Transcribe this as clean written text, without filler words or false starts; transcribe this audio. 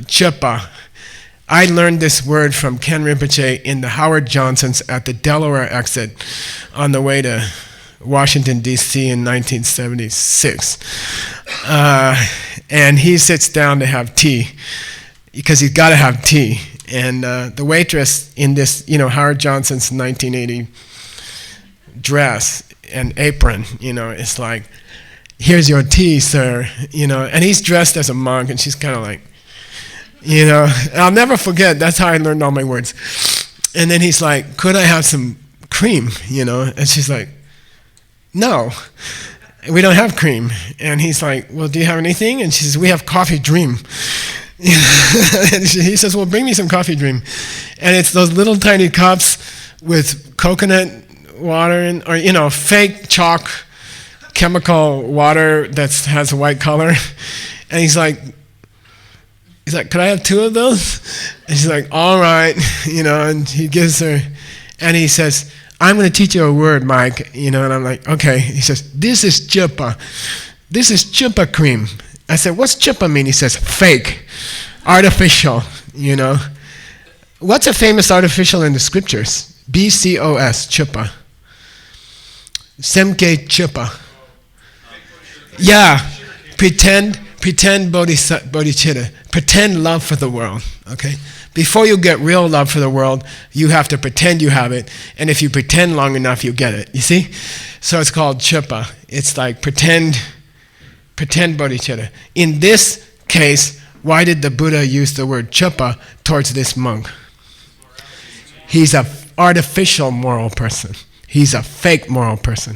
Pa. I learned this word from Ken Rinpoche in the Howard Johnsons at the Delaware exit on the way to Washington, D.C. in 1976. And he sits down to have tea, because he's got to have tea. And the waitress in this, Howard Johnson's 1980 dress and apron, it's like, here's your tea, sir, and he's dressed as a monk, and she's kind of like, I'll never forget, that's how I learned all my words. And then he's like, could I have some cream, and she's like, no, we don't have cream. And he's like, well, do you have anything? And she says, we have coffee dream. And he says, well, bring me some coffee dream. And it's those little tiny cups with coconut water in, or fake chalk chemical water that has a white color. And he's like, could I have 2 of those? And she's like, all right, and he gives her, and he says, I'm going to teach you a word, Mike, and I'm like, okay. He says, this is Pa. This is Pa cream. I said, what's Pa mean? He says, fake, artificial, What's a famous artificial in the scriptures? Bcos, Pa. Semke Pa. Yeah, pretend bodhicitta. Pretend love for the world, okay? Before you get real love for the world, you have to pretend you have it, and if you pretend long enough, you get it, you see? So it's called Pa. It's like pretend bodhicitta. In this case, why did the Buddha use the word Pa towards this monk? He's an artificial moral person. He's a fake moral person.